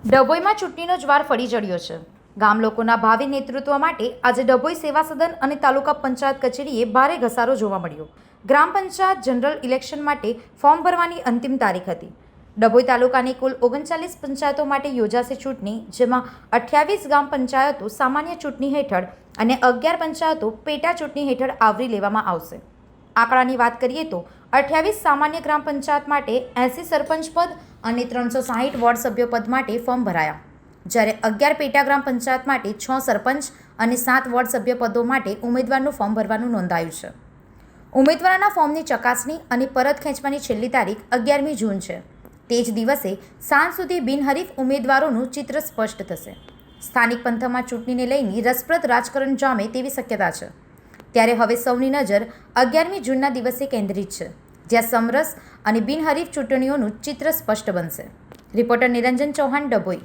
ડભોઈમાં ચૂંટણીનો જ્વાર ફરી ચડ્યો છે. ગામ લોકોના ભાવિ નેતૃત્વ માટે આજે ડભોઈ સેવા સદન અને તાલુકા પંચાયત કચેરીએ ભારે ઘસારો જોવા મળ્યો. ગ્રામ પંચાયત જનરલ ઇલેક્શન માટે ફોર્મ ભરવાની અંતિમ તારીખ હતી. ડભોઈ તાલુકાની કુલ 39 પંચાયતો માટે યોજાશે ચૂંટણી, જેમાં 28 ગ્રામ પંચાયતો સામાન્ય ચૂંટણી હેઠળ અને 11 પંચાયતો પેટા ચૂંટણી હેઠળ આવરી લેવામાં આવશે. આંકડાની વાત કરીએ તો 28 સામાન્ય ગ્રામ પંચાયત માટે 80 સરપંચ પદ અને 360 વોર્ડ સભ્ય પદ માટે ફોર્મ ભરાયા, જ્યારે 11 પેટા ગ્રામ પંચાયત માટે 6 સરપંચ અને 7 વોર્ડ સભ્ય પદો માટે ઉમેદવારનું ફોર્મ ભરવાનું નોંધાયું છે. ઉમેદવારોના ફોર્મની ચકાસણી અને પરત ખેંચવાની છેલ્લી તારીખ 11મી જૂન છે. તે જ દિવસે સાંજ સુધી બિનહરીફ ઉમેદવારોનું ચિત્ર સ્પષ્ટ થશે. સ્થાનિક પંથકમાં ચૂંટણીને લઈને રસપ્રદ રાજકારણ જામે તેવી શક્યતા છે. ત્યારે હવે સૌની નજર 11મી જૂનના દિવસે કેન્દ્રિત છે, જ્યાં સમરસ અને બિનહરીફ ચૂંટણીઓનું ચિત્ર સ્પષ્ટ બનશે. રિપોર્ટર નિરંજન ચૌહાણ, ડભોઈ.